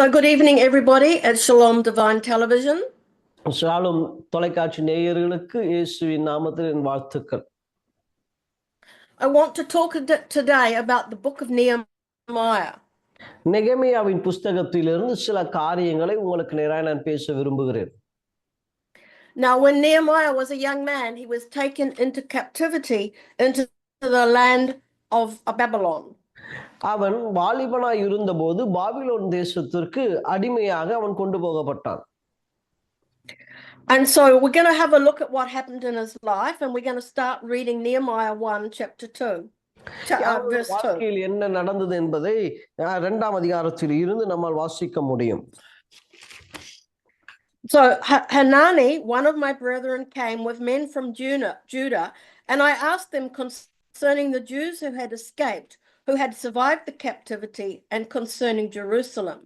So good evening everybody at Shalom Divine Television. ஷாሎም தொலைக்காட்சி நேயர்களுக்கு இயேசுவின் நாமத்தில் என் வாழ்த்துக்கள். I want to talk today about the book of Nehemiah. நெகேமியாவின் புத்தகத்திலிருந்து சில காரியங்களை உங்களுக்கு நேராக நான் பேச விரும்புகிறேன். Now when Nehemiah was a young man, he was taken into captivity into the land of Babylon. அவன் வாலிபனாய் இருந்தபோது பாபிலோன் தேசத்திற்கு அடிமையாக அவன் கொண்டு போகப்பட்டான். And so we're going to have a look at what happened in his life, and we're going to start reading Nehemiah 1 chapter 2 verse 2. வாழ்க்கையில் என்ன நடந்தது என்பதை இரண்டாம் அதிகாரத்தில் இருந்து நம்மால் வாசிக்க முடியும். So Hanani, one of my brethren, came with men from Judah, and I asked them concerning the Jews who had escaped, who had survived the captivity, and concerning Jerusalem.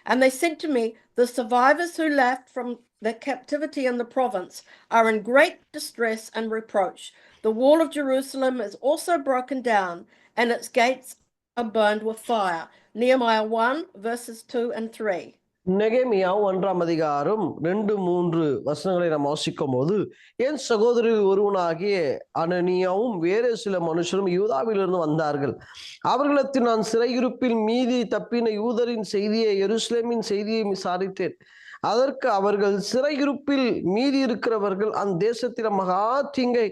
And they said to me, the survivors who left from the captivity in the province are in great distress and reproach. The wall of Jerusalem is also broken down, and its gates are burned with fire. Nehemiah 1 verses 2 and 3. நெகேமியா 1ஆம் அதிகாரம் 2-3 வசனங்களை நாம் வாசிக்கும் போது, என் சகோதரில் ஒருவனாகிய அனனியாவும் வேறு சில மனுஷரும் யூதாவிலிருந்து வந்தார்கள். அவர்களிடத்தில் நான் சிறையிருப்பில் மீதி தப்பின யூதரின் செய்தியை, எருசலேமின் செய்தியை விசாரித்தேன். அதற்கு அவர்கள், சிறையிருப்பில் மீதி இருக்கிறவர்கள் அந்த தேசத்தில் மகா தீங்கை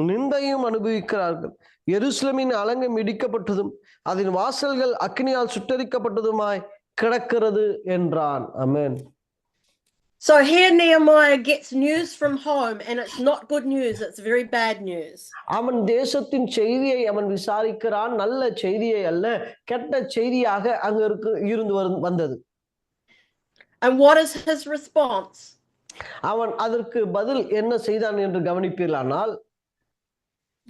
நிந்தையும் அனுபவிக்கிறார்கள். எருசலேமின் அலங்கம் இடிக்கப்பட்டதும் அதன் வாசல்கள் அக்னியால் சுட்டரிக்கப்பட்டதுமாய் கிடக்கிறது என்றான். ஆமென். So here Nehemiah gets news from home, and it's not good news, it's very bad news. அவன் தேசத்தின் செய்தியை அவன் விசாரிக்கிறான். நல்ல செய்தியை அல்ல, கெட்ட செய்தியாக அங்க இருந்து வந்தது. And what is his response? அவன் அதற்கு பதில் என்ன செய்தான் என்று கவனிப்பீர்களானால்,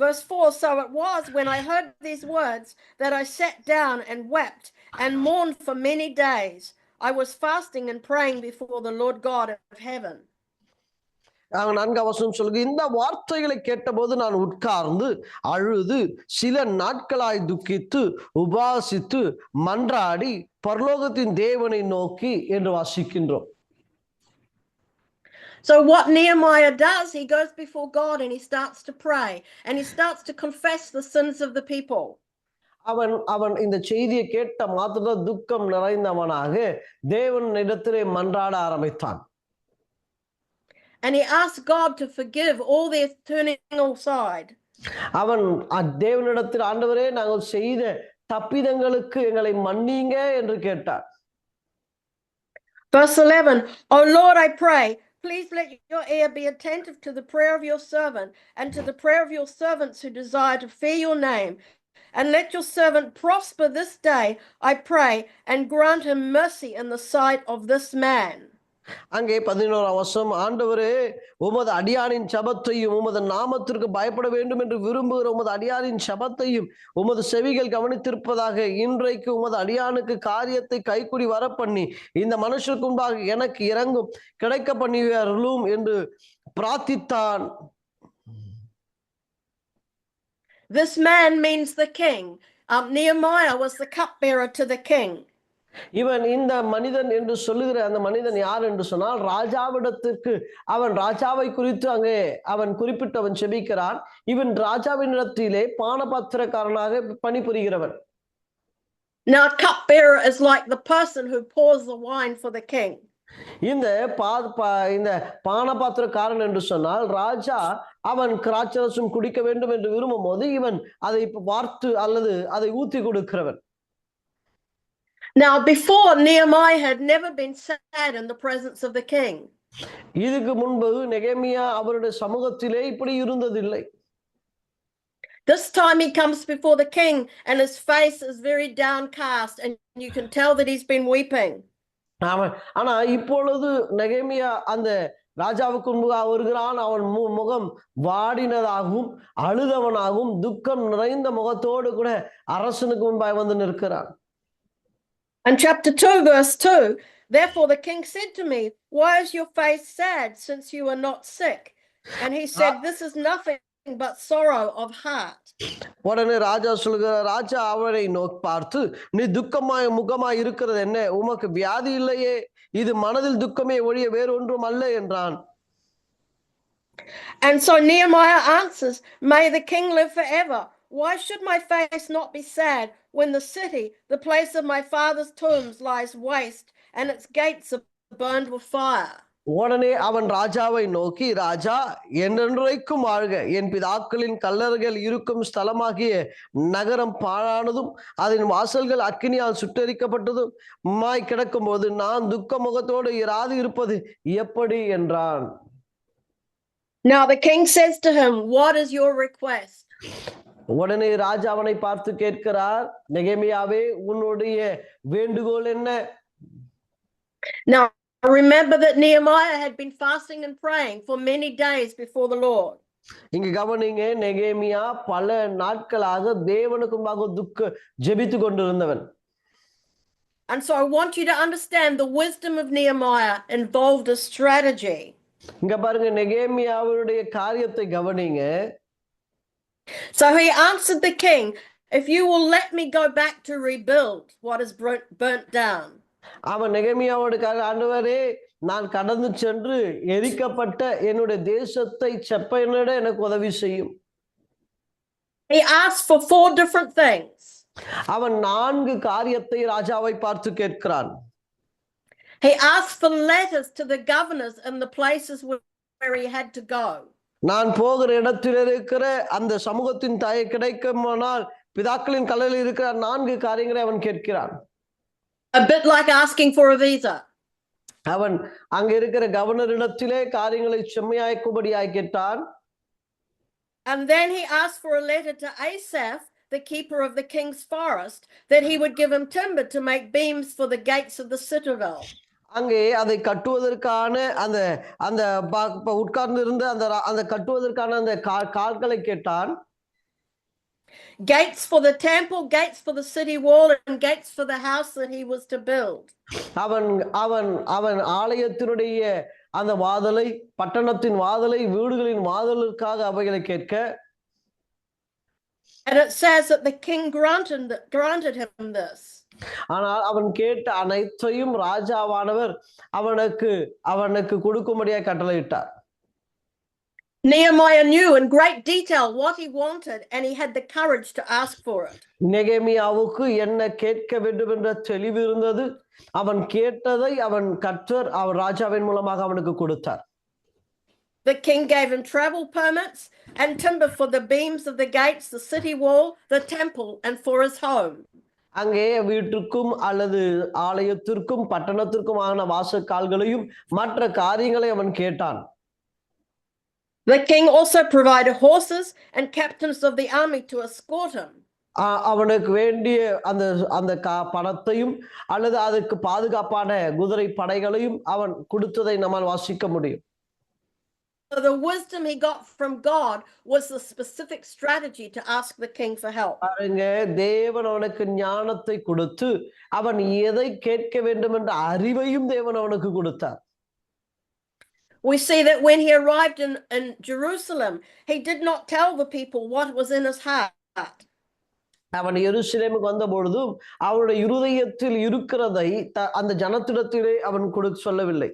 Verse 4, so it was when I heard these words that I sat down and wept and mourned for many days. I was fasting and praying before the Lord God of heaven. அவன் 4ஆம் வசனம் சொல்லுங்க, இந்த வார்த்தைகளை கேட்டபோது நான் உட்கார்ந்து அழுது சில நாட்களாய் துக்கித்து உபாசித்து மன்றாடி பரலோகத்தின் தேவனை நோக்கி என்று வாசிக்கின்றோம். So what Nehemiah does, he goes before God and he starts to pray and he starts to confess the sins of the people. அவன் இந்த செய்தியை கேட்ட மாத்திரம் துக்கம் நிறைந்தவனாக தேவனிடத்திலே மன்றாட ஆரம்பித்தான். And he asked God to forgive all their turning aside. அவன் தேவனிடத்தில், ஆண்டவரே நாங்கள் செய்த தப்பிதங்களுக்கு எங்களை மன்னிங்க என்று கேட்டார். Verse 11, O Lord, I pray, please let your ear be attentive to the prayer of your servant and to the prayer of your servants who desire to fear your name. And let your servant prosper this day, I pray, and grant him mercy in the sight of this man. அங்கே 11ஆம் வசனம், ஆண்டவரே உமது அடியானின் சபத்தையும் உமது நாமத்திற்கு பயப்பட வேண்டும் என்று விரும்புகிற உமது அடியானின் சபத்தையும் உமது செவிகள் கவனித்திருப்பதாக இன்றைக்கு உமது அடியானுக்கு காரியத்தை கைக்குடி வர பண்ணி இந்த மனுஷருக்கு முன்பாக எனக்கு இறங்கும் கிடைக்க பண்ணியருளும் என்று பிரார்த்தித்தான். This man means the king. Nehemiah was the cupbearer to the king. இவன் இந்த மனிதன் என்று சொல்லுகிற அந்த மனிதன் யார் என்று சொன்னால், ராஜாவிடத்திற்கு அவன் ராஜாவை குறித்து அங்கே அவன் குறிப்பிட்டவன் செபிக்கிறான். இவன் ராஜாவினிடத்திலே பானபாத்திரக்காரனாக பணிபுரிகிறவன். Now cupbearer is like the person who pours the wine for the king. இந்த பானபாத்திரக்காரன் என்று சொன்னால், ராஜா அவன் திராட்சரசம் குடிக்க வேண்டும் என்று விரும்பும் போது இவன் அதை வார்த்து அல்லது அதை ஊத்தி கொடுக்கிறவன். Now before, Nehemiah had never been sad in the presence of the king. இதுக்கு முன்பு நெகேமியா அவருடைய சமூகத்திலே இப்படி இருந்ததில்லை. This time he comes before the king and his face is very downcast and you can tell that he's been weeping. ஆனா இப்பொழுது நெகேமியா அந்த ராஜாவுக்கு முன்பாக வருகிறான். அவன் முகம் வாடினதாகவும் அழுதவனாகவும் துக்கம் நிறைந்த முகத்தோடு கூட அரசனுக்கு முன்பாக வந்து நிற்கிறான். And chapter 2 verse 2, therefore the king said to me, why is your face sad since you are not sick? And he said, this is nothing but sorrow of heart. உடனே ராஜா சொல்கிறார், ராஜா அவனை பார்த்து, நீ துக்கமாய் முகமாய் இருக்கிறது என்ன? உமக்கு வியாதி இல்லையே, இது மனதில் துக்கமே ஒழிய வேறொன்றும் அல்ல என்றான். And so Nehemiah answers, may the king live forever. Why should my face not be sad when the city, the place of my father's tombs, lies waste and its gates are burned with fire? உடனே அவன் ராஜாவை நோக்கி, ராஜா, என்றென்றைக்கும் வாழ்க, என் பிதாக்களின் கல்லறைகள் இருக்கும் ஸ்தலமாகிய நகரம் பாழானதும் அதன் வாசல்கள் அக்கினியால் சுட்டெரிக்கப்பட்டதும் மாய் கிடக்கும் போது நான் துக்க முகத்தோடு இராது இருப்பது எப்படி என்றான். Now the king says to him, what is your request? உடனே ராஜா அவனை பார்த்து கேட்கிறார், நெகேமியாவே, உன்னுடைய வேண்டுகோள் என்ன? Now remember that Nehemiah had been fasting and praying for many days before the Lord. இங்க கவனிங்க, நெகேமியா பல நாட்களாக தேவனுக்கு முன்பாக ஜெபித்து கொண்டிருந்தவன். And so I want you to understand the wisdom of Nehemiah involved a strategy. இங்க பாருங்க, நெகேமியாவுடைய காரியத்தை கவனிங்க. So he answered the king, if you will let me go back to rebuild what is burnt down. அவன் நெகேமியாவோடுக்காக, ஆண்டவரே, நான் கடந்து சென்று எரிக்கப்பட்ட என்னுடைய தேசத்தை செப்பனிட எனக்கு உதவி செய்யும். He asked for 4 different things. அவன் 4 காரியத்தை ராஜாவை பார்த்து கேட்கிறான். He asked for letters to the governors in the places where he had to go. நான் போகிற இடத்தில் இருக்கிற அந்த சமூகத்தின் தாயை கிடைக்குமானால் பிதாக்களின் கல்லறையில் இருக்கிற 4 காரியங்களை அவன் கேட்கிறான். A bit like asking for a visa. அவன் அங்க இருக்கிற கவர்னரிடத்திலே காரியங்களை செம்மையாக்கும்படியாய் கேட்டான். And then he asked for a letter to Asaph, the keeper of the king's forest, that he would give him timber to make beams for the gates of the citadel. அங்கே அதை கட்டுவதற்கான அந்த அந்த உட்கார்ந்து இருந்த அந்த கட்டுவதற்கான அந்த கால்களை கேட்டான். Gates for the temple, gates for the city wall, and gates for the house that he was to build. அவன் அவன் அவன் ஆலயத்தினுடைய அந்த வாதலை, பட்டணத்தின் வாதலை, வீடுகளின் வாதலுக்காக அவைகளை கேட்க. And it says that the king granted him this. ஆனால் அவன் கேட்ட அனைத்தையும் ராஜாவானவர் அவனுக்கு கொடுக்கும்படியாக கட்டளையிட்டார். Nehemiah knew in great detail what he wanted, and he had the courage to ask for it. நெகேமியாவுக்கு என்ன கேட்க வேண்டும் என்ற தெளிவு இருந்தது. அவன் கேட்டதை கர்த்தர் ராஜாவின் மூலமாக அவனுக்கு கொடுத்தார். The king gave him travel permits and timber for the beams of the gates, the city wall, the temple, and for his home. அங்கே வீட்டுக்கும் அல்லது ஆலயத்திற்கும் பட்டணத்திற்கும் ஆன வாசற்கால்களையும் மற்ற காரியங்களை அவன் கேட்டான். The king also provided horses and captains of the army to escort him. அவனுக்கு வேண்டிய அந்த பணத்தையும் அல்லது அதுக்கு பாதுகாப்பான குதிரை படைகளையும் அவன் கொடுத்ததை நம்மால் வாசிக்க முடியும். So the wisdom he got from God was the specific strategy to ask the king for help. பாருங்க, தேவன் அவனுக்கு ஞானத்தை கொடுத்து அவன் எதை கேட்க வேண்டும் என்ற அறிவையும் தேவன் அவனுக்கு கொடுத்தார். We see that when he arrived in Jerusalem, he did not tell the people what was in his heart. அவன் எருசலேமுக்கு வந்த பொழுதும் அவனுடைய இருதயத்தில் இருக்கிறதை அந்த ஜனத்திடத்திலே அவன் சொல்லவில்லை.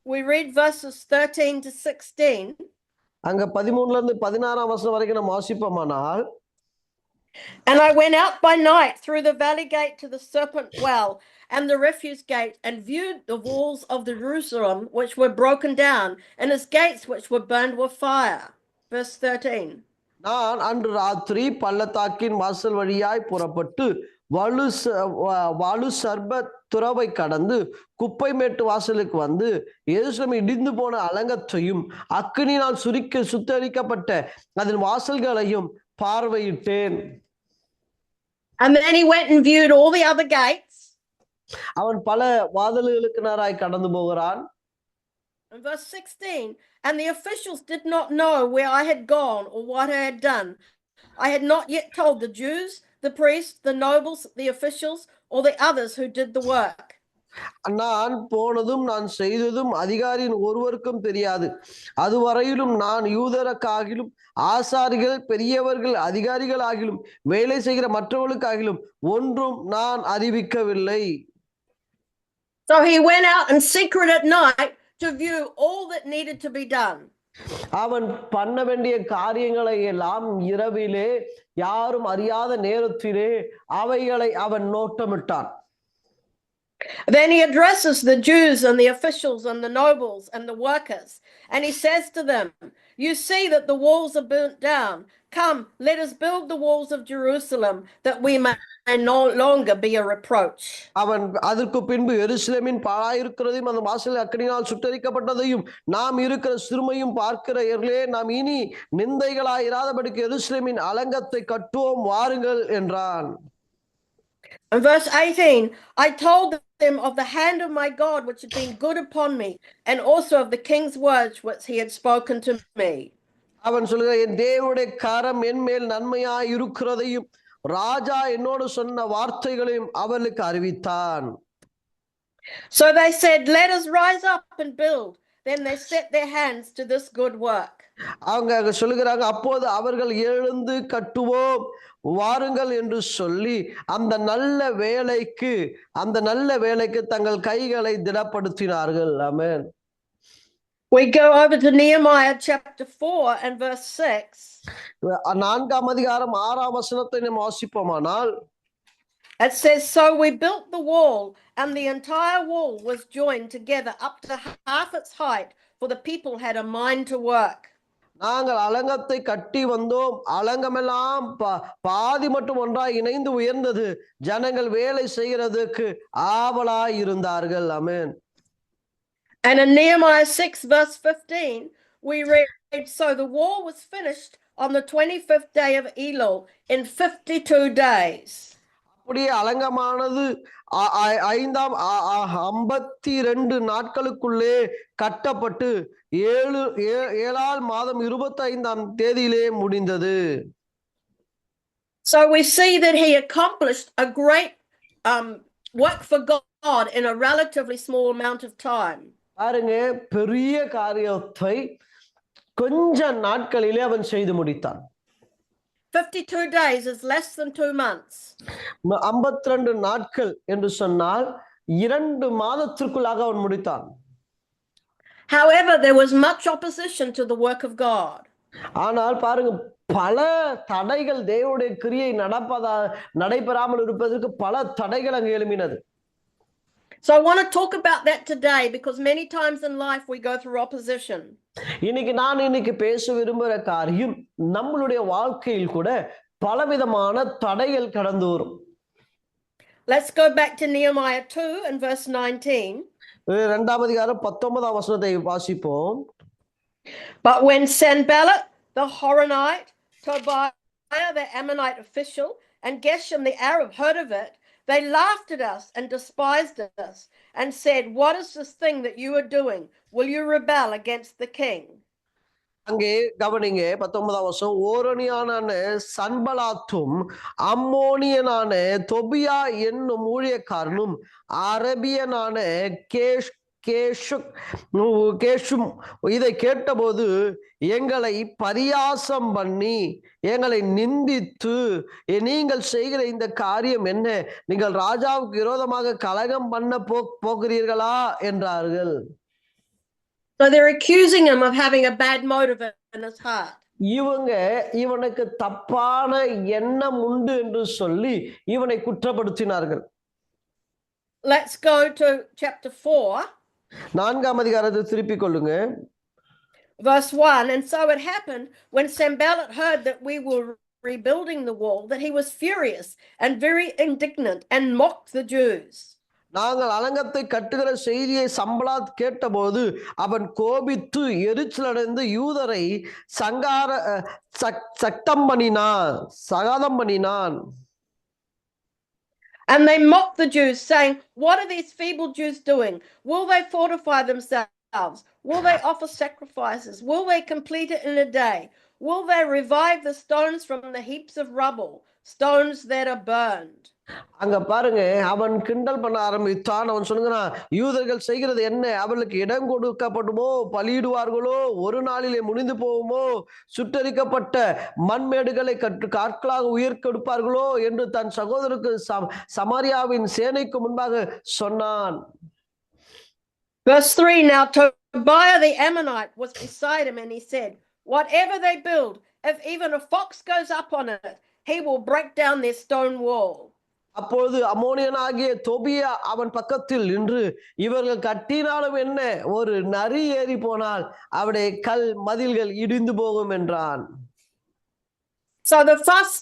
We read verses 13 to 16. அங்க 13ல இருந்து 16ஆம் வசனம் வரைக்கும் நாம் வாசிப்போமானால், and I went out by night through the valley gate to the serpent well and the refuse gate, and viewed the walls of Jerusalem which were broken down, and its gates which were burned with fire. Verse 13. நான் அன்று ராத்திரி பள்ளத்தாக்கின் வாசல் வழியாய் புறப்பட்டு வாலு சர்ப துறவை கடந்து குப்பை மேட்டு வாசலுக்கு வந்து எருசலேம் இடிந்து போன அலங்கத்தையும் அக்கினியால் சுத்தரிக்கப்பட்ட அதன் வாசல்களையும் பார்வையிட்டேன். And then he went and viewed all the other gates. அவன் பல வாதல்களுக்கு நேராய் கடந்து போகிறான். And verse 16, and the officials did not know where I had gone or what I had done. I had not yet told the Jews, the priests, the nobles, the officials, or the others who did the work. நான் போனதும் நான் செய்ததும் அதிகாரியின் ஒருவருக்கும் தெரியாது. அதுவரையிலும் நான் யூதருக்காகிலும் ஆசாரிகள் பெரியவர்கள் அதிகாரிகள் ஆகிலும் வேலை செய்கிற மற்றவர்களுக்காகிலும் ஒன்றும் நான் அறிவிக்கவில்லை. So he went out in secret at night to view all that needed to be done. அவன் பண்ண வேண்டிய காரியங்களை எல்லாம் இரவிலே யாரும் அறியாத நேரத்திலே அவைகளை அவன் நோட்டமிட்டான். Then he addresses the Jews and the officials and the nobles and the workers, and he says to them, "You see that the walls are burnt down. Come, let us build the walls of Jerusalem, that we may no longer be a reproach." அவன் அதற்கு பின்பு எருசலேமின் பாழாயிருக்கிறதையும் அந்த வாசல் அக்கினியால் சுட்டரிக்கப்பட்டதையும் நாம் இருக்கிற சிறுமையும் பார்க்கிறீர்களே, நாம் இனி நிந்தைகளாயிராதபடிக்கு எருசலேமின் அலங்கத்தை கட்டுவோம் வாருங்கள் என்றான். In verse 18, I told them of the hand of my God which had been good upon me, and also of the king's words which he had spoken to me. அவன் சொல்கிறான், என் தேவனுடைய கரம் என் மேல் நன்மையாய் இருக்கிறதையும் ராஜா என்னோடு சொன்ன வார்த்தைகளையும் அவர்களுக்கு அறிவித்தான். So they said, "Let us rise up and build." Then they set their hands to this good work. அவங்க சொல்லுகிறாங்க, அப்போது அவர்கள் எழுந்து கட்டுவோம் வாருங்கள் என்று சொல்லி அந்த நல்ல வேலைக்கு தங்கள் கைகளை திடப்படுத்தினார்கள். ஆமென். We go over to Nehemiah chapter 4 and verse 6. 4ஆம் அதிகாரம் 6ஆம் வசனத்தை நாம் வாசிப்போமானால், It says, "So we built the wall, and the entire wall was joined together up to half its height, for the people had a mind to work." நாங்கள் அலங்கத்தை கட்டி வந்தோம், அலங்கமெல்லாம் பாதி மட்டும் ஒன்றாய் இணைந்து உயர்ந்தது, ஜனங்கள் வேலை செய்கிறதுக்கு ஆவலாய் இருந்தார்கள். ஆமென். And in Nehemiah 6 verse 15, we read, "So the wall was finished on the 25th day of Elul in 52 days." அப்படியே அலங்கமானது 52 நாட்களுக்குள்ளே கட்டப்பட்டு 7ஆம் மாதம் 25ஆம் தேதியிலே முடிந்தது. So we see that he accomplished a great work for God in a relatively small amount of time. பாருங்க, பெரிய காரியத்தை கொஞ்ச நாட்களிலே அவன் செய்து முடித்தான். 52 days is less than 2 months. 52 நாட்கள் என்று சொன்னால் 2 மாதத்திற்குள்ளாக அவன் முடித்தான். However, there was much opposition to the work of God. ஆனால் பாருங்க, பல தடைகள் தேவனுடைய கிரியை நடைபெறாமல் இருப்பதற்கு பல தடைகள் அங்கு எழும்பினது. So I want to talk about that today, because many times in life we go through opposition. இன்னைக்கு பேச விரும்புகிற காரியம், நம்மளுடைய வாழ்க்கையில் கூட பலவிதமான தடைகள் கடந்து வரும். Let's go back to Nehemiah 2 and verse 19. 2ஆம் அதிகாரம் 19ஆம் வசனத்தை வாசிப்போம். But when Sanballat the Horonite, Tobiah the Ammonite official, and Geshem the Arab heard of it, they laughed at us and despised us and said, "What is this thing that you are doing? Will you rebel against the king?" அங்கே கவனிங்க, 19ஆம் வசனம், ஓரோனியனான சன்பலாத்தும் அம்மோனியனான தொபியா என்னும் ஊழியக்காரனும் அரபியனான கேஷும் இதை கேட்டபோது எங்களை பரியாசம் பண்ணி எங்களை நிந்தித்து, நீங்கள் செய்கிற இந்த காரியம் என்ன? நீங்கள் ராஜாவுக்கு விரோதமாக கலகம் பண்ண போகிறீர்களா என்றார்கள். So they're accusing him of having a bad motive in his heart. இவனுக்கு தப்பான எண்ணம் உண்டு என்று சொல்லி இவனை குற்றப்படுத்தினார்கள். Let's go to chapter 4. 4ஆம் அதிகாரத்தை திருப்பிக் கொள்ளுங்க. Verse 1, "And so it happened when Sanballat heard that we were rebuilding the wall, that he was furious and very indignant and mocked the Jews." நாங்கள் அலங்கத்தை கட்டுகிற செய்தியை சம்பலாத் கேட்டபோது அவன் கோபித்து எரிச்சலடைந்து யூதரை சகாதம் பண்ணினான். And they mocked the Jews, saying, "What are these feeble Jews doing? Will they fortify themselves? Will they offer sacrifices? Will they complete it in a day? Will they revive the stones from the heaps of rubble, stones that are burned? அங்க பாருங்க, அவன் கிண்டல் பண்ண ஆரம்பித்தான். அவன் சொல்லுகிறான், யூதர்கள் செய்கிறது என்ன? அவர்களுக்கு இடம் கொடுக்கப்படுமோ? பலியிடுவார்களோ? ஒரு நாளிலே முடிந்து போகுமோ? சுட்டரிக்கப்பட்ட மண்மேடுகளை கற்களாக உயிர் கொடுப்பார்களோ என்று தன் சகோதரருக்கு சமாரியாவின் சேனைக்கு முன்பாக சொன்னான். Verse 3, now Tobiah the Ammonite was beside him, and he said, whatever they build, if even a fox goes up on it, he will break down their stone wall. அப்பொழுது அம்மோனியனாகிய தொபியா அவன் பக்கத்தில் நின்று, இவர்கள் கட்டினாலும் என்ன, ஒரு நரி ஏறி போனால் அவருடைய கல் மதில்கள் இடிந்து போகும் என்றான். So the first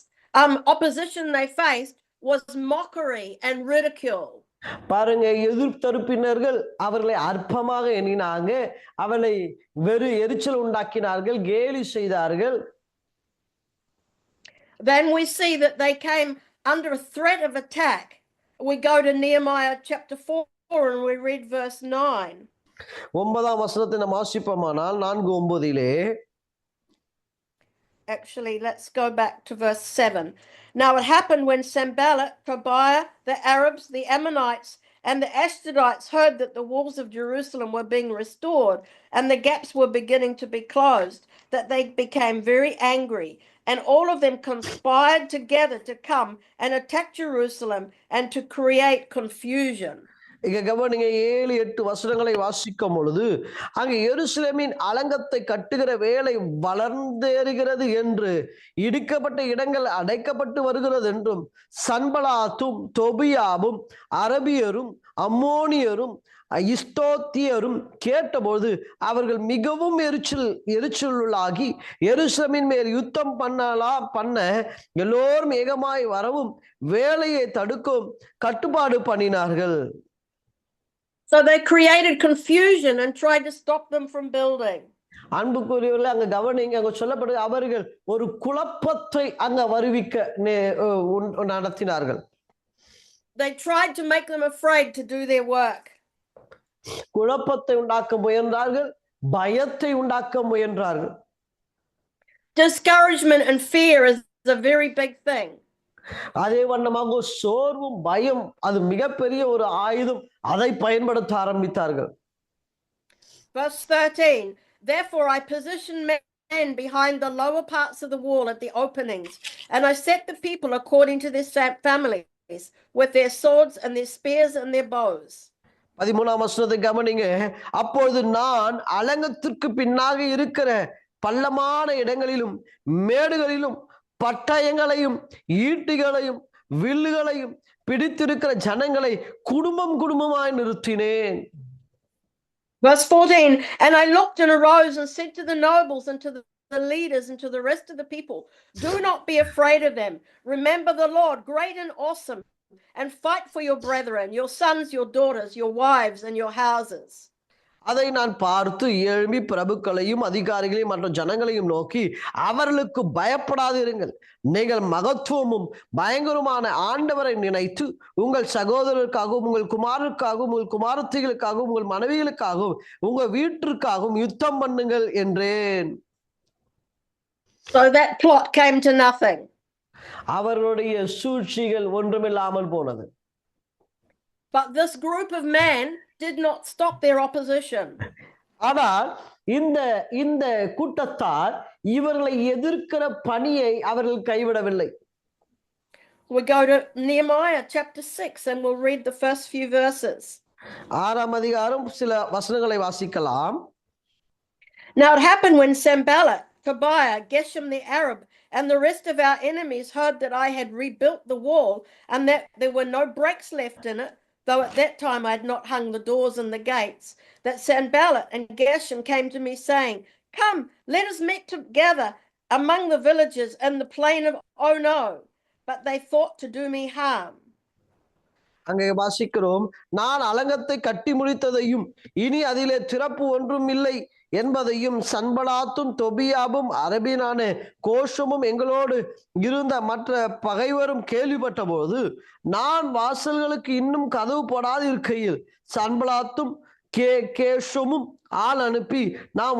opposition they faced was mockery and ridicule. பாருங்க, எதிர்த்தரப்பினர்கள் அவர்களை அற்பமாக எண்ணினாங்க, அவளை வெறு எரிச்சல் உண்டாக்கினார்கள், கேலி செய்தார்கள். Then we see that they came under a threat of attack. We go to Nehemiah chapter 4 and we read verse 9. 9ஆம் வசனத்தை நாம் வாசிப்போமானால் 4:9. Actually, let's go back to verse 7. Now it happened when Sanballat, Tobiah, the Arabs, the Ammonites, and the Ashdodites heard that the walls of Jerusalem were being restored and the gaps were beginning to be closed, that they became very angry, and all of them conspired together to come and attack Jerusalem and to create confusion. இங்க கவனிங்க, 7-8 வசனங்களை வாசிக்கும் பொழுது, அங்கே எருசலேமின் அலங்கத்தை கட்டுகிற வேலை வளர்ந்தேறுகிறது என்று, இடிக்கப்பட்ட இடங்கள் அடைக்கப்பட்டு வருகிறது என்றும், சன்பலாத்தும் தொபியாவும் அரபியரும் அம்மோனியரும் இஸ்தோத்தியரும் கேட்டபோது அவர்கள் மிகவும் எரிச்சலுள்ளாகி எருசலேமின் மேல் யுத்தம் பண்ண எல்லோரும் ஏகமாய் வரவும் வேலையை தடுக்கும் கட்டுப்பாடு பண்ணினார்கள். So they created confusion and tried to stop them from building. அன்புக்குரியவர்களே, அங்க கவனிங்க, அங்க சொல்லப்படுது, அவர்கள் ஒரு குழப்பத்தை அங்க வருவிக்க நடத்தினார்கள். They tried to make them afraid to do their work. குழப்பத்தை உண்டாக்க முயன்றார்கள், பயத்தை உண்டாக்க முயன்றார்கள். Discouragement and fear is a very big thing. அதே வண்ணமாக சோர்வும் பயம் அது மிகப்பெரிய ஒரு ஆயுதம், அதை பயன்படுத்த ஆரம்பித்தார்கள். Verse 13, therefore I positioned men behind the lower parts of the wall at the openings, and I set the people according to their families with their swords and their spears and their bows. 13ஆம் வசனத்தை கவனிங்க, அப்பொழுது நான் அலங்கத்திற்கு பின்னாக இருக்கிற பள்ளமான இடங்களிலும் மேடுகளிலும் பட்டயங்களையும் ஈட்டிகளையும் வில்லுகளையும் பிடித்திருக்கிற ஜனங்களை குடும்பமாய் நிறுத்தினேன். Verse 14, and I looked and arose and said to the nobles and to the leaders and to the rest of the people, do not be afraid of them. Remember the Lord, great and awesome, and fight for your brethren, your sons, your daughters, your wives, and your houses. அதை நான் பார்த்து எழும்பி பிரபுக்களையும் அதிகாரிகளையும் மற்ற ஜனங்களையும் நோக்கி, அவர்களுக்கு பயப்படாதிருங்கள், நீங்கள் மகத்துவமும் பயங்கரமான ஆண்டவரை நினைத்து உங்கள் சகோதரருக்காகவும் உங்கள் குமாரருக்காகவும் உங்கள் குமாரத்திகளுக்காகவும் உங்கள் மனைவிகளுக்காகவும் உங்கள் வீட்டிற்காகவும் யுத்தம் பண்ணுங்கள் என்றேன். So that plot came to nothing. அவர்களுடைய சூழ்ச்சிகள் ஒன்றுமில்லாமல் போனது. But this group of men did not stop their opposition. ஆனால் இந்த கூட்டத்தார் இவர்களை எதிர்க்கிற பணியை அவர்கள் கைவிடவில்லை. We go to Nehemiah chapter 6 and we'll read the first few verses. 6ஆம் அதிகாரம் சில வசனங்களை வாசிக்கலாம். Now it happened when Sanballat, Tobiah, Geshem the Arab, and the rest of our enemies heard that I had rebuilt the wall and that there were no breaks left in it, though at that time I had not hung the doors and the gates, that Sanballat and Geshem came to me saying, come, let us meet together among the villages in the plain of Ono. But they thought to do me harm. அங்கே வாசிக்கிறோம், நான் அலங்கத்தை கட்டி முடித்ததையும் இனி அதிலே திறப்பு ஒன்றும் இல்லை என்பதையும் சன்பலாத்தும் தொபியாவும் அரபியனான கோஷமும் எங்களோடு இருந்த மற்ற பகைவரும் கேள்விப்பட்ட போது, நான் வாசல்களுக்கு இன்னும் கதவு போடாது இருக்கையில் சன்பலாத்தும் கேஷமும் ஆள் அனுப்பி நாம்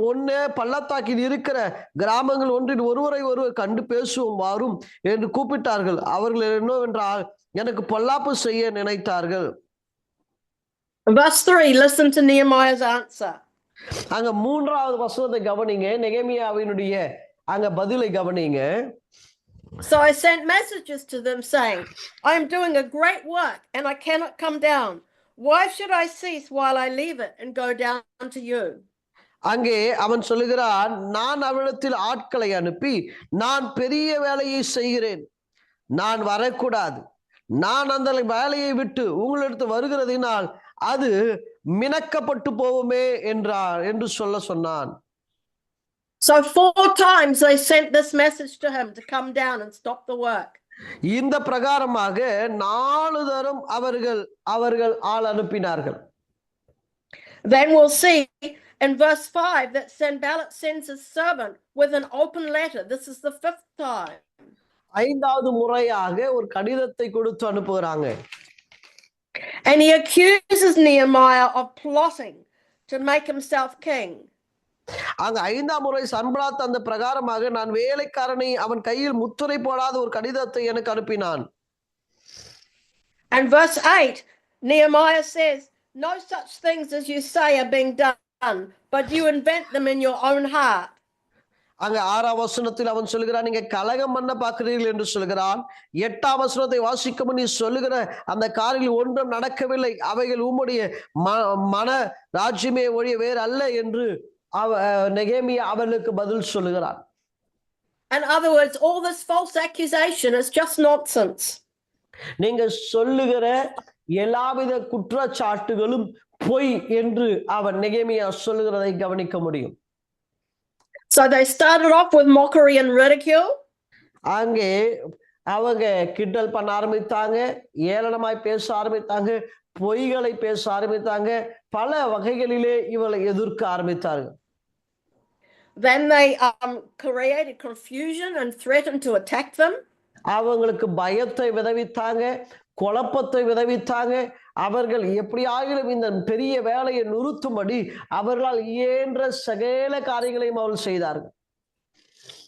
ஒன்னே பள்ளத்தாக்கில் இருக்கிற கிராமங்கள் ஒன்றில் ஒருவர் கண்டு பேசுவோம் வாரும் என்று கூப்பிட்டார்கள். அவர்கள் என்னவென்றால் எனக்கு பொல்லாப்பு செய்ய நினைத்தார்கள். Verse 3, listen to Nehemiah's answer. அங்க 3வது வசனத்தை கவனிங்க. நெகேமியாவினுடைய அங்க பதிலை கவனிங்க. So I sent messages to them saying, I am doing a great work and I cannot come down. Why should I cease while I leave it and go down to you? அங்கே அவன் சொல்லுகிறான், நான் அவனிடத்தில் ஆட்களை அனுப்பி நான் பெரிய வேலையை செய்கிறேன், நான் வரக்கூடாது, நான் அந்த வேலையை விட்டு உங்களிடத்து வருகிறதினால் அது மினக்கப்பட்டு போவுமே என்று சொன்னான். So 4 times they sent this message to him to come down and stop the work. இந்த பிரகாரமாக 4 தரம் அவர்கள் ஆள் அனுப்பினார்கள். Then we'll see in verse 5 that Sanballat sends his servant with an open letter. This is the 5th time. 5வது முறையாக ஒரு கடிதத்தை கொடுத்து அனுப்புகிறாங்க. And he accuses Nehemiah of plotting to make himself king. அங்க 5ஆம் முறை சன்பலாத் அந்த பிரகாரமாக நான் வேலைக்காரனை அவன் கையில் முத்திரை போடாத ஒரு கடிதத்தை எனக்கு அனுப்பினான். And verse 8, Nehemiah says, no such things as you say are being done, but you invent them in your own heart. அங்க 6ஆம் வசனத்தில் அவன் சொல்லுகிறான், நீங்க கலகம் பண்ண பார்க்கிறீர்கள் என்று சொல்கிறான். 8ஆம் வசனத்தை வாசிக்கும் நீ சொல்லுகிற அந்த காரில் ஒன்றும் நடக்கவில்லை, அவைகள் உம்முடைய மன ராஜ்யமே ஒழிய வேறு அல்ல என்று நெகேமியா அவர்களுக்கு பதில் சொல்லுகிறான். In other words, all this false accusation is just nonsense. நீங்க சொல்லுகிற எல்லாவித குற்றச்சாட்டுகளும் பொய் என்று அவன் நெகேமியா சொல்லுகிறதை கவனிக்க முடியும். So they started off with mockery and ridicule. அங்கே அவங்க கிண்டல் பண்ண ஆரம்பித்தாங்க, ஏளனமாய் பேச ஆரம்பித்தாங்க, பொய்களை பேச ஆரம்பித்தாங்க, பல வகைகளிலே இவளை எதிர்க்க ஆரம்பித்தார்கள். Then they created confusion and threatened to attack them. அவங்களுக்கு பயத்தை விதைவித்தாங்க, குழப்பத்தை விதைவித்தாங்க. அவர்கள் எப்படியாகிலும் இந்த பெரிய வேலையை நிறுத்தும்படி அவர்களால் இயன்ற சகல காரியங்களையும் அவர்கள் செய்தார்கள்.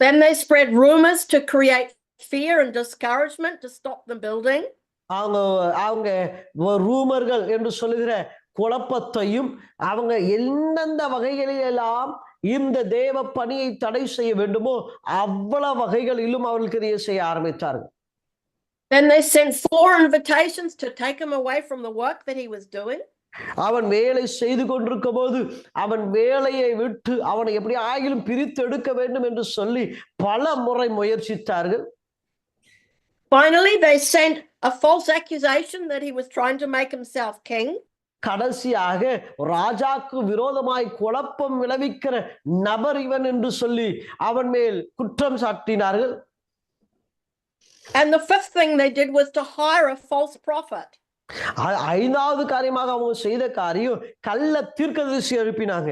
Then they spread rumors to create fear and discouragement to stop them building. அவங்க ரூமர்கள் என்று சொல்லுகிற குழப்பத்தையும் அவங்க எந்தெந்த வகைகளிலெல்லாம் இந்த தேவ பணியை தடை செய்ய வேண்டுமோ அவ்வளவு வகைகளிலும் அவர்கள் கிரியை செய்ய ஆரம்பித்தார்கள். Then they sent 4 invitations to take him away from the work that he was doing. அவன் வேலை செய்து கொண்டிருக்கும் போது அவன் வேலையை விட்டு அவனை எப்படி ஆகிலும் பிரித்து எடுக்க வேண்டும் என்று சொல்லி பல முறை முயற்சித்தார்கள். Finally, they sent a false accusation that he was trying to make himself king. கடைசியாக ராஜாக்கு விரோதமாய் குழப்பம் விளைவிக்கிற நபர் இவன் என்று சொல்லி அவன் மேல் குற்றம் சாட்டினார்கள். And the 5th thing they did was to hire a false prophet. 5வது காரியமாக அவங்க செய்த காரியம் கள்ள தீர்க்கதரிசி எழுப்பினாங்க.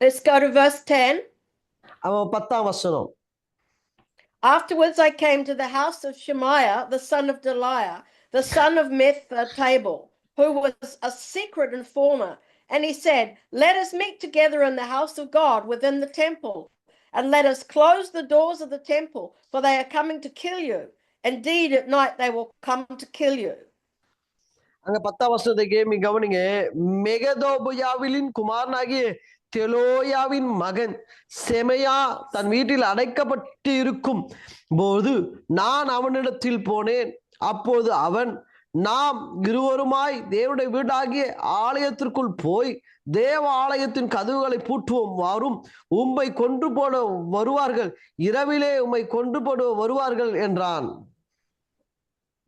Let's go to verse 10. அவன் 10ஆம் வசனம். Afterwards I came to the house of Shemaiah, the son of Deliah, the son of Methatabel, who was a secret informer. And he said, let us meet together in the house of God within the temple, and let us close the doors of the temple, for they are coming to kill you. Indeed, at night they will come to kill you. அங்க 10ஆம் வசனத்தை கவனிங்க. மெகதோபுயாவிலின் குமாரனாகிய தெலோயாவின் மகன் செமையா தன் வீட்டில் அடைக்கப்பட்டு இருக்கும் போது நான் அவனிடத்தில் போனேன். அப்போது அவன், நாம் இருவருமாய் தேவனுடைய வீடாகிய ஆலயத்திற்குள் போய் தேவ ஆலயத்தின் கதவுகளை பூட்டுவோம், வாரும், உம்மை கொன்று போட வருவார்கள், இரவிலே உம்மை கொன்று போட வருவார்கள் என்றான்.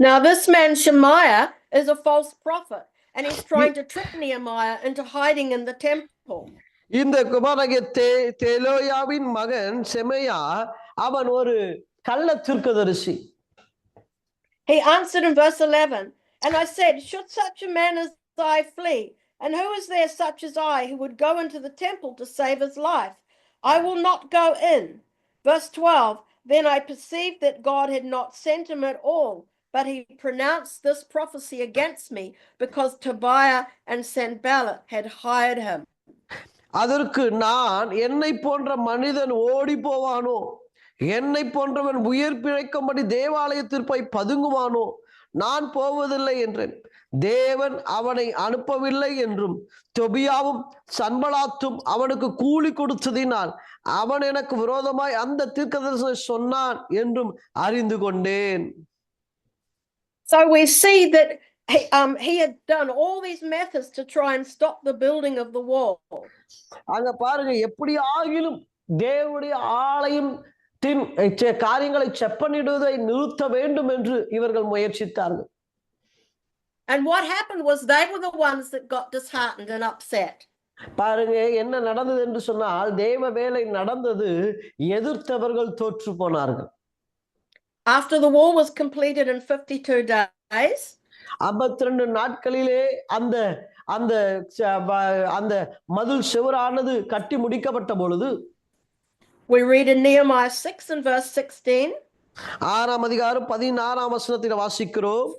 Now this man Shemaiah is a false prophet, and he's trying to trick Nehemiah into hiding in the temple. இந்த குமாரனாகிய தெலோயாவின் மகன் செமையா அவன் ஒரு கள்ள தீர்க்கதரிசி. He answered in verse 11, and I said, should such a man as I flee? And who is there such as I who would go into the temple to save his life? I will not go in. Verse 12, then I perceived that God had not sent him at all, but he pronounced this prophecy against me because Tobiah and Sanballat had hired him. அதற்கு நான், என்னை போன்ற மனிதன் ஓடி போவானோ, என்னை போன்றவன் உயிர் பிழைக்கும்படி தேவாலயத்தில் போய் பதுங்குவானோ, நான் போவதில்லை என்றேன். தேவன் அவனை அனுப்பவில்லை என்றும் தொபியாவும் சன்பலாத்தும் அவனுக்கு கூலி கொடுத்ததினால் அவன் எனக்கு விரோதமாய் அந்த தீர்க்கதரிசனம் சொன்னான் என்றும் அறிந்து கொண்டேன். So we see that he had done all these methods to try and stop the building of the wall. அங்க பாருங்க, எப்படி ஆகிலும் தேவனுடைய ஆலயம் காரியங்களை செப்பனிடுவதை நிறுத்த வேண்டும் என்று இவர்கள் முயற்சித்தார்கள். And what happened was they were the ones that got disheartened and upset. பாருங்க, என்ன நடந்தது என்று சொன்னால், தேவ வேலை நடந்தது, எதிர்த்தவர்கள் தோற்று போனார்கள். After the wall was completed in 52 days, 52 நாட்களிலே அந்த அந்த அந்த மதில் சுவரானது கட்டி முடிக்கப்பட்ட பொழுது, we read in Nehemiah 6 and verse 16. 6ஆம் அதிகாரம் 16ஆம் வசனத்தில் வாசிக்கிறோம்.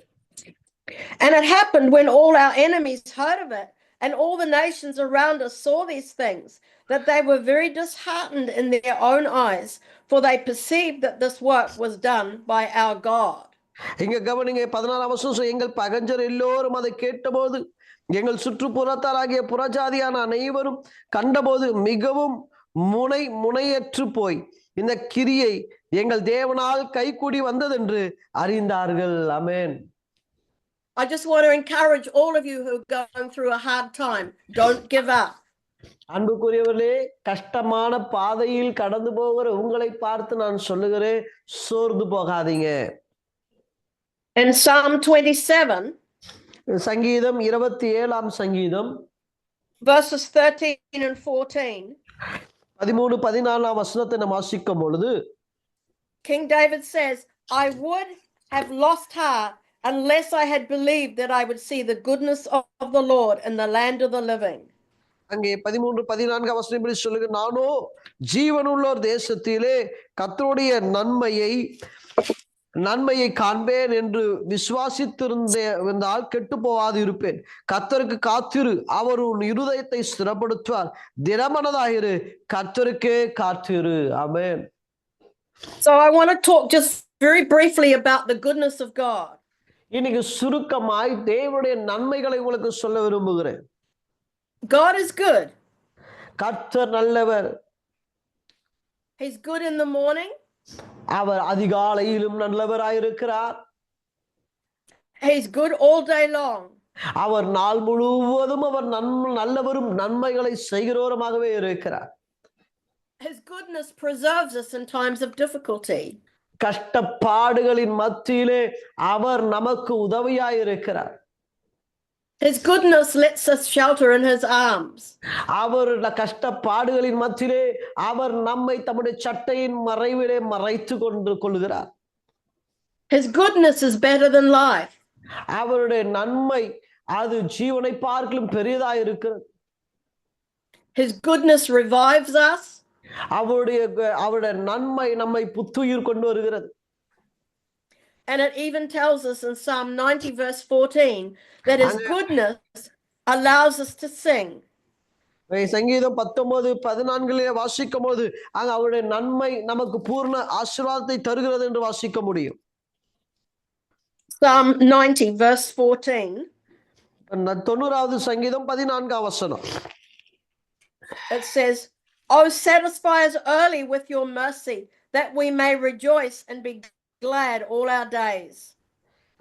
And it happened when all our enemies heard of it, and all the nations around us saw these things, that they were very disheartened in their own eyes, for they perceived that this work was done by our God. இங்க கவனிங்க, 16ஆம் வசனம், எங்கள் பகைஞர் எல்லோரும் அதை கேட்டபோது, எங்கள் சுற்றுப்புறத்தாராகிய புறஜாதியான அனைவரும் கண்டபோது மிகவும் முனையற்று போய் இந்த கிரியை எங்கள் தேவனால் கைகூடி வந்ததென்று அறிந்தார்கள். ஆமென். I just want to encourage all of you who are going through a hard time. Don't give up. அன்புக்குரியவர்களே, கஷ்டமான பாதையில் கடந்து போகிற உங்களை பார்த்து நான் சொல்லுகிறேன், சோர்ந்து போகாதீங்க. In Psalm 27, சங்கீதம் 27ஆம் சங்கீதம் verses 13 and 14, 13-14ஆம் வசனத்தை நாம் வாசிக்கும் பொழுது, King David says, I would have lost heart unless I had believed that I would see the goodness of the Lord in the land of the living. அங்கே 13-14 வசனம் இப்படி சொல்லுங்க, நானோ ஜீவனுள்ளோர் தேசத்திலே கர்த்தருடைய நன்மையை காண்பேன் என்று விசுவாசித்திருந்தால் கெட்டு போவாது இருப்பேன். கர்த்தருக்கு காத்திரு, அவர் உன் இருதயத்தை ஸ்திரப்படுத்துவார். திடமனதாயிரு, கர்த்தருக்கே காத்திரு. ஆமென். So I want to talk just very briefly about the goodness of God. இன்னைக்கு சுருக்கமாய் தேவனுடைய நன்மைகளை உங்களுக்கு சொல்ல விரும்புகிறேன். God is good. கர்த்தர் நல்லவர். He's good in the morning. Our அதிகாலையிலும் நல்லவராயிருக்கிறார். He's good all day long. அவர் நாள் முழுவதும் அவர் நல்லவரும் நன்மைகளை செய்கிறவருமாகவே இருக்கிறார். His goodness preserves us in times of difficulty. கஷ்டப்பாடுகளின் மத்தியிலே அவர் நமக்கு உதவியாயிருக்கிறார். His goodness lets us shelter in his arms. அவர் கஷ்டப்பாடுகளின் மத்தியிலே அவர் நம்மை தம்முடைய சட்டையின் மறைவிலே மறைத்து கொள்கிறார். His goodness is better than life. அவருடைய நன்மை அது ஜீவனை பார்க்கிலும் பெரியதாயிருக்கிறது. His goodness revives us. அவருடைய நன்மை நம்மை புத்துயிர் கொண்டு வருகிறது. And it even tells us in Psalm 90 verse 14 that his goodness allows us to sing. சங்கீதம் 19:14 வாசிக்கும் போது அங்க அவருடைய நன்மை நமக்கு பூர்ண ஆசீர்வாதத்தை தருகிறது என்று வாசிக்க முடியும். Psalm 90 verse 14. 90வது சங்கீதம் 14ஆம் வசனம். It says, "Oh, satisfy us early with your mercy, that we may rejoice and be glad all our days."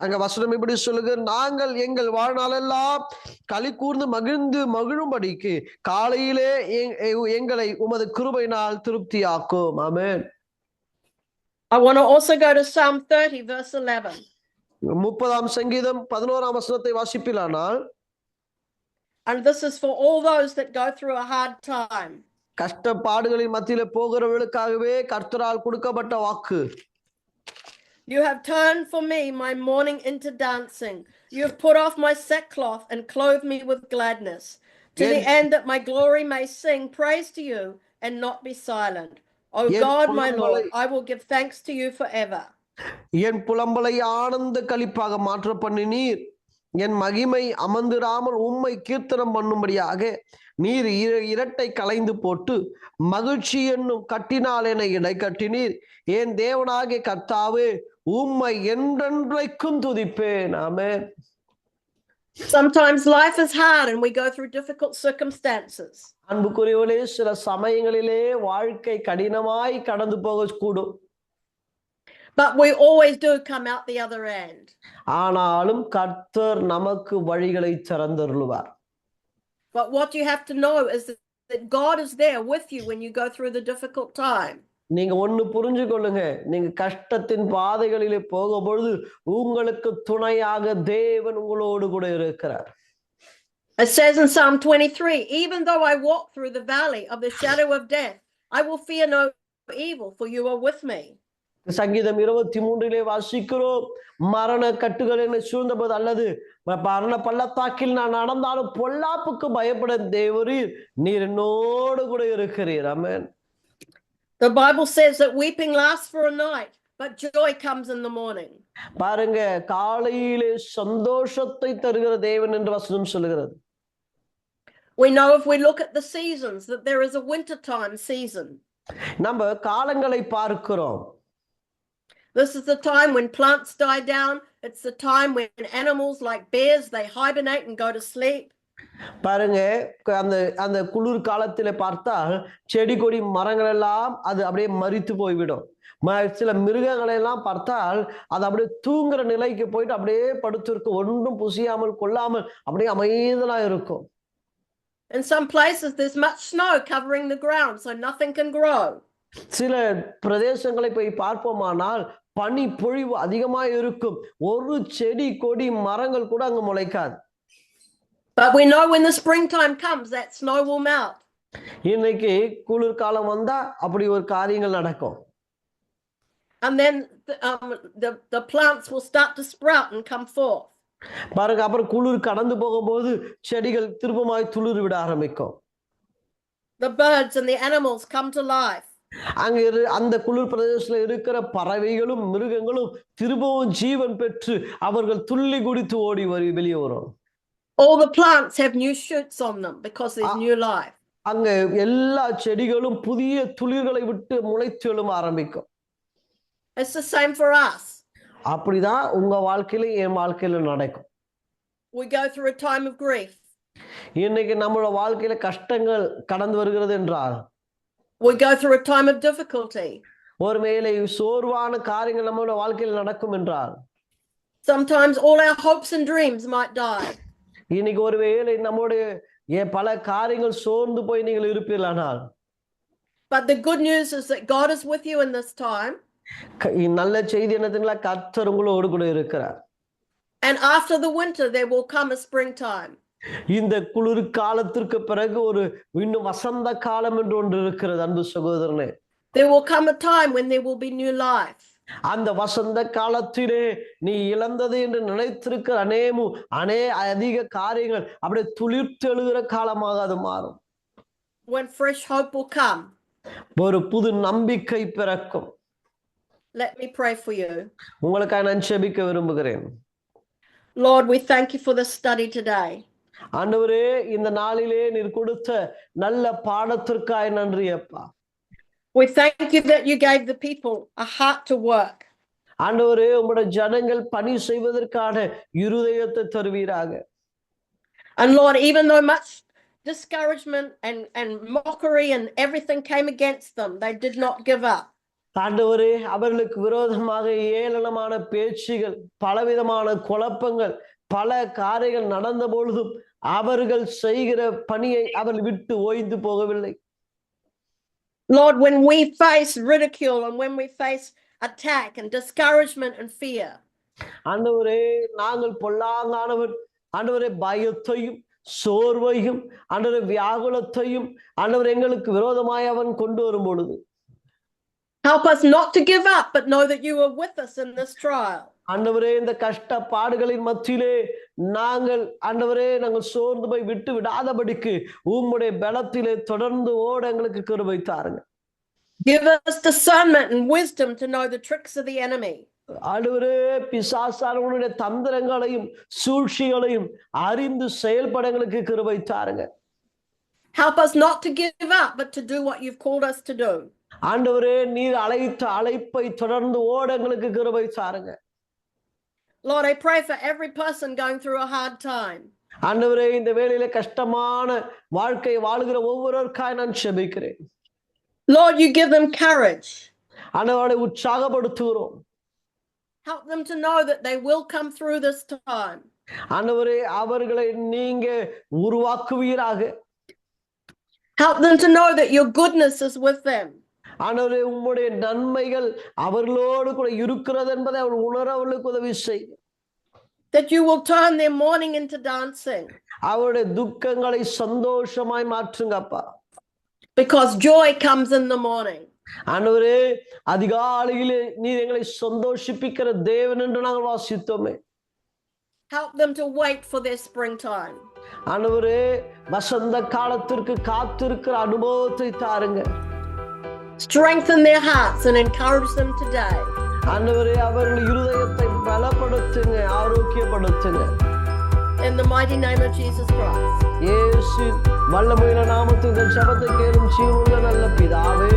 அங்க வசனம் இப்படி சொல்லுங்க, நாங்கள் எங்கள் வாழ்நாளெல்லாம் களி கூர்ந்து மகிழும்படிக்கு காலையிலே எங்களை உமது கிருபையினால் திருப்தியாக்கும். ஆமென். I want to also go to Psalm 30 verse 11. 30ஆம் சங்கீதம் 11ஆம் வசனத்தை வாசிப்பிலானால், and this is for all those that go through a hard time. கஷ்டப்பாடுகளின் மத்தியிலே போகிறவர்களுக்காகவே கர்த்தரால் கொடுக்கப்பட்ட வாக்கு. You have turned for me my mourning into dancing. You have put off my sackcloth and clothed me with gladness, to the end that my glory may sing praise to you and not be silent. O God, my Lord, I will give thanks to you forever. என் புலம்பலை ஆனந்த களிப்பாக மாற்ற பண்ணினீர். என் மகிமை அமர்ந்திராமல் உம்மை கீர்த்தனம் பண்ணும்படியாக நீர் இரட்டை களைந்து போட்டு மகிழ்ச்சி என்னும் கட்டினால் என இடை கட்டினீர். என் தேவனாகிய கர்த்தாவே உம்மை என்றென்றைக்கும் துதிப்பேன். ஆமென். Sometimes life is hard and we go through difficult circumstances. அன்புக்குரியவர்களே, சில சமயங்களிலே வாழ்க்கை கடினமாய் கடந்து போகக்கூடும். But we always do come out the other end. ஆனாலும் கர்த்தர் நமக்கு வழிகளை திறந்தருளுவார். But what you have to know is that God is there with you when you go through the difficult time. நீங்க ஒண்ணு புரிஞ்சு கொள்ளுங்க, நீங்க கஷ்டத்தின் பாதைகளிலே போகும் பொழுது உங்களுக்கு துணையாக தேவன் உங்களோடு கூட இருக்கிறார். It says in Psalm 23, even though I walk through the valley of the shadow of death, I will fear no evil, for you are with me. சங்கீதம் 23 வாசிக்கிறோம், மரண கட்டுகள் என்னை சூழ்ந்தபோது அல்லது மரண பள்ளத்தாக்கில் நான் நடந்தாலும் பொல்லாப்புக்கு பயப்பட தேவரீர் நீர் என்னோடு கூட இருக்கிறீர். ஆமென். The Bible says that weeping lasts for a night, but joy comes in the morning. பாருங்க, காலையிலே சந்தோஷத்தை தருகிற தேவன் என்று வசனம் சொல்கிறது. We know if we look at the seasons that there is a wintertime season. நம்ம காலங்களை பார்க்கிறோம். This is the time when plants die down. It's the time when animals like bears, they hibernate and go to sleep. பாருங்க, அந்த அந்த குளிர் காலத்திலே பார்த்தால் செடி கொடி மரங்கள் எல்லாம் அது அப்படியே மரித்து போய்விடும். சில மிருகங்களை எல்லாம் பார்த்தால் அது அப்படியே தூங்குற நிலைக்கு போயிட்டு அப்படியே படுத்திருக்கும், ஒன்றும் புசியாமல் கொள்ளாமல் அப்படியே அமைதலா இருக்கும். In some places there's much snow covering the ground, so nothing can grow. சில பிரதேசங்களை போய் பார்ப்போமானால் பனி பொழிவு அதிகமாக இருக்கும், ஒரு செடி கொடி மரங்கள் கூட அங்கு முளைக்காது. But we know when the springtime comes that snow will melt. இன்னைக்கு குளிர்காலம் வந்தா அப்படி ஒரு காரியங்கள் நடக்கும். And then the plants will start to sprout and come forth. பாருங்க, அப்புறம் குளிர் கடந்து போகும்போது செடிகள் திரும்பமாய் துளிர் விட ஆரம்பிக்கும். The birds and the animals come to life. அங்க அந்த குளிர் பிரதேசத்துல இருக்கிற பறவைகளும் மிருகங்களும் திரும்பவும் ஜீவன் பெற்று அவர்கள் துள்ளி குதித்து ஓடி வெளியே வரும். All the plants have new shoots on them because there's new life. அங்க எல்லா செடிகளும் புதிய துளிர்களை விட்டு முளைத்து எழும்ப ஆரம்பிக்கும். It's the same for us. அப்படிதான் உங்க வாழ்க்கையில என் வாழ்க்கையில நடக்கும். We go through a time of grief. இன்னைக்கு நம்மளோட வாழ்க்கையில கஷ்டங்கள் கடந்து வருகிறது என்றால், we go through a time of difficulty. ஒருவேளை சோர்வான காரியங்கள் நம்மளோட வாழ்க்கையில் நடக்கும் என்றால், sometimes all our hopes and dreams might die. இன்னைக்கு ஒருவேளை நம்மளுடைய பல காரியங்கள் சோர்ந்து போய் நீங்கள் இருப்பீர்களானால், but the good news is that God is with you in this time. நல்ல செய்தி என்னதுங்களா, கர்த்தர் உங்களோடு கூட இருக்கிறார். and after the winter there will come a springtime. இந்த குளிர் காலத்திற்கு பிறகு ஒரு இன்னும் வசந்த காலம் என்று ஒன்று இருக்கிறது. அன்பு சகோதரனே, there will come a time when there will be new life. அந்த வசந்த காலத்திலே நீ இழந்தது என்று நினைத்திருக்கிற அதிக காரியங்கள் அப்படியே துளிர்த்து எழுகிற காலமாக அது மாறும். when fresh hope will come. ஒரு புது நம்பிக்கை பிறக்கும். let me pray for you. உங்களுக்காக நான் ஜெபிக்க விரும்புகிறேன். Lord, we thank you for this study today. ஆண்டவரே, இந்த நாளிலே நீர் கொடுத்த நல்ல பாடத்திற்காய் நன்றி அப்பா. we thank you that you gave the people a heart to work. ஆண்டவரே, உம்முடைய ஜனங்கள் பணி செய்வதற்கான இருதயத்தை தருவீராக. and Lord, even though much discouragement and mockery and everything came against them, they did not give up. ஆண்டவரே, அவர்களுக்கு விரோதமாக ஏளனமான பேச்சுகள், பலவிதமான குழப்பங்கள், பல காரியங்கள் நடந்த பொழுதும் அவர்கள் செய்கிற பணியை அவர்கள் விட்டு ஓய்ந்து போகவில்லை. Lord, when we face ridicule and when we face attack and discouragement and fear, ஆண்டவரே, நாங்கள் பொல்லாங்கானவர், ஆண்டவரே, பயத்தையும் சோர்வையும் ஆண்டவரே வியாகுலத்தையும் ஆண்டவர் எங்களுக்கு விரோதமாய் அவன் கொண்டு வரும் பொழுது, help us not to give up, but know that you are with us in this trial. ஆண்டவரே, இந்த கஷ்டப்பாடுகளின் மத்தியிலே நாங்கள் ஆண்டவரே நாங்கள் சோர்ந்து போய் விட்டு விடாதபடிக்கு உம்முடைய பலத்திலே தொடர்ந்து ஓட எங்களுக்கு கிருபை தாருங்க. give us discernment and wisdom to know the tricks of the enemy. ஆண்டவரே, பிசாசானவனுடைய தந்திரங்களையும் சூழ்ச்சிகளையும் அறிந்து செயல்பட எங்களுக்கு கிருபை தாருங்க. Help us not to give up, but to do what you've called us to do. ஆண்டவரே, நீர் அழைத்த அழைப்பை தொடர்ந்து ஓட எங்களுக்கு கிருபை தாருங்க. Lord, I pray for every person going through a hard time. ஆண்டவரே, இந்த வேளையில கஷ்டமான வாழ்க்கை வாழுகிற ஒவ்வொருவருக்காய் நான் ஜெபிக்கிறேன். Lord, you give them courage. ஆண்டவரை உற்சாகப்படுத்துகிறோம். Help them to know that they will come through this time. ஆண்டவரே, அவர்களை நீங்க உருவாக்குவீராக. Help them to know that your goodness is with them. ஆண்டவரே, உம்முடைய நன்மைகள் அவர்களோடு கூட இருக்கிறது என்பதை அவர் உணர அவர்களுக்கு உதவி செய்யுங்க. That you will turn their mourning into dancing. அவருடைய துக்கங்களை சந்தோஷமாய் மாற்றுங்க அப்பா. Because joy comes in the morning. ஆண்டவரே, அதிகாலையிலே நீர் எங்களை சந்தோஷிப்பிக்கிற தேவன் என்று நாங்கள் வாசித்தோமே. Help them to wait for their springtime. ஆண்டவரே, வசந்த காலத்திற்கு காத்திருக்கிற அனுபவத்தை தாருங்க. Strengthen their hearts and encourage them today. ஆண்டவரே, அவர்கள் இருதயத்தை பலப்படுத்துங்க, ஆரோக்கியப்படுத்துங்க. In the mighty name of Jesus Christ. இயேசு வல்லமையுள்ள நாமத்தில் இந்த ஜெபத்தை கேளும் ஜீவனுள்ள நல்ல பிதாவே.